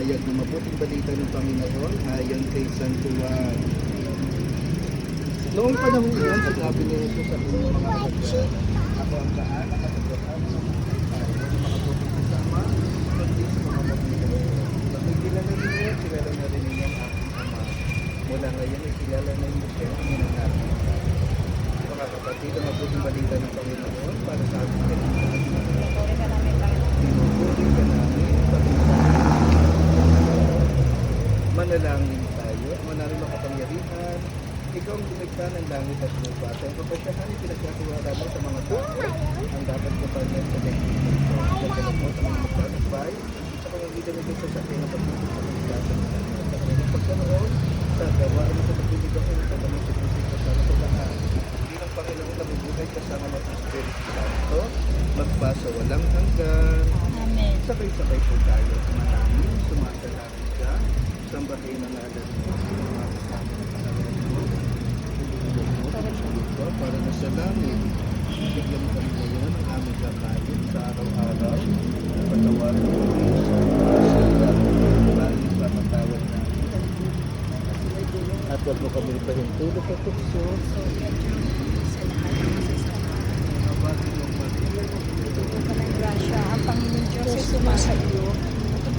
Pahayag ng mabuting balita ng Panginoon ayon kay San Juan. Noong panahon iyon, sinabi ni Jesus sa kanyang mga alagad, ako ang daan, ang katotohanan, ang buhay. Ang makapupunta sa Ama, kundi sa mga pagmamahal. Kapag kilala ninyo, kilala na rin ninyo ang aking Ama. Mula ngayon ay kilala na ninyo siya ang minangarap. Mga kapatid, ang mabuting balita ng Panginoon para sa ating kaligtasan. Pinupuri ka namin, Panginoon. Manalangin tayo, manalangin makapangyarihan. Ikaw ang lumikha ng langit at lupa. Sa iyong kapasyahan ay pinagkatiwala mo sa mga tao ang dapat kapanyan sa nagtitin ko. Nagkalang mo sa mga maglalakbay sa pamamagitan ng Diyos sa akin na pagpunta sa kaligtasan ng langit. Sa kanyang pagkanoon, sa gawaan mo sa pagbilig ako ng pagkanoon sa Diyos kasama sa lahat. Bilang Panginoon na mabuhay kasama ng Espiritu Santo, magpasa walang hanggan. Amen. Sabay-sabay po tayo manalangin, sumasalangin ka, sambahin ang ngalan mo, mga kasama ng Panginoon mo, para na sa langit. Bigyan kami ngayon ang aming kakain sa araw-araw. Patawarin mo sa aming papatawad namin. At huwag mo kami pahintulot sa tukso. Grasya, ang Panginoon Diyos ay sumasa iyo.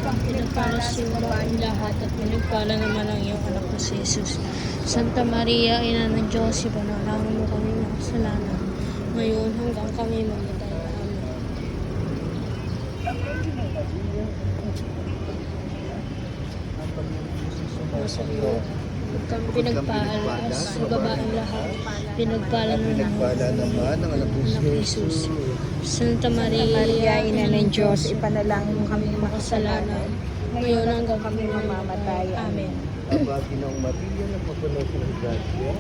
Ang pinagpala sa babaeng lahat at pinagpala naman ang iyong anak na si Jesus. Santa Maria, Ina ng Diyos, ipanalangin mo kami ng kasalanan. Ngayon hanggang kami mamatay. Amen. Sa iyo, kami pinagpala sa babaeng lahat. Pinagpala naman ang anak ni Jesus. Santa Maria, Ina ng Diyos, ipanalangin mo kami ng kasalanan. Ngayon hanggang kami mamamatay. Amen. Aba, Ginoong Maria, nagpapuno ng grasya.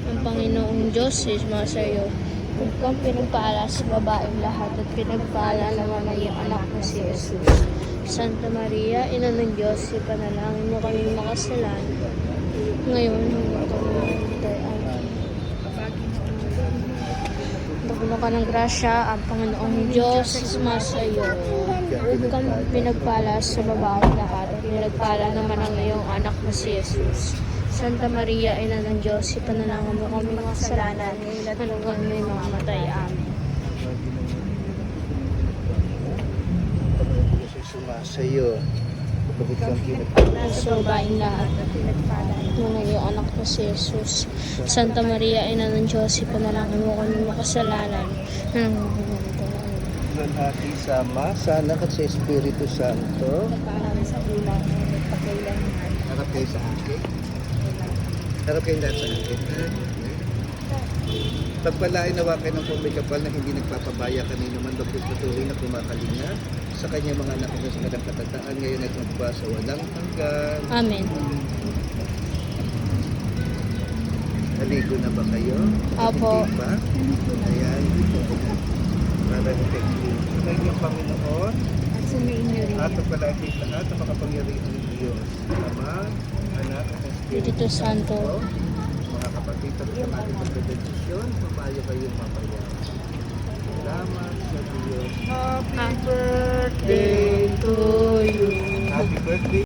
Ang Panginoong Diyos is sa iyo. Kung pinagpala sa babaeng lahat at pinagpala naman ang iyong anak na si Jesus. Santa Maria, Ina ng Diyos, ipanalangin mo kami makasalanan. Ngayon hanggang kami mamamatay. Amen. Napuno ka ng grasya, ang Panginoong Diyos is sa iyo. Kung pinagpala sa babaeng lahat at pinagpala naman ang iyong anak na si Jesus. Santa Maria, Ina ng Diyos, ipanalangin mo kami mga kasalanan, hanggang kami mamamatay. Amen. Sa iyo, bakit kang pinagpala Sa babaeng lahat at pinagpala naman ang iyong anak na si Jesus. Santa Maria, Ina ng Diyos, ipanalangin mo kami mga kasalanan, hanggang kami mamamatay. Amen. Hati sa Ama, sa Anak at sa Espiritu Santo. Pagpaalam sa ulang, pagkailangan. Harap kayo sa akin. Harap kayong lahat sa akin. Pagpalain nawa kayo ng pumikapal na hindi nagpapabaya kanino man bakit patuloy na kumakalinga sa kanyang mga anak na sa kanyang katataan ngayon at magpasa walang hanggan. Amen. Naligo na ba kayo? Opo. Hindi pa? Ayan. Para sa inyong Panginoon At sumiinyo rin. at pagpalain kayo lahat na makapangyarihan ng Diyos. Ama, Anak at Espiritu Santo. Mga kapatid, at sa ating pagdadesisyon, papayo kayong mapaya. Salamat sa Diyos. Happy birthday to you. Happy birthday!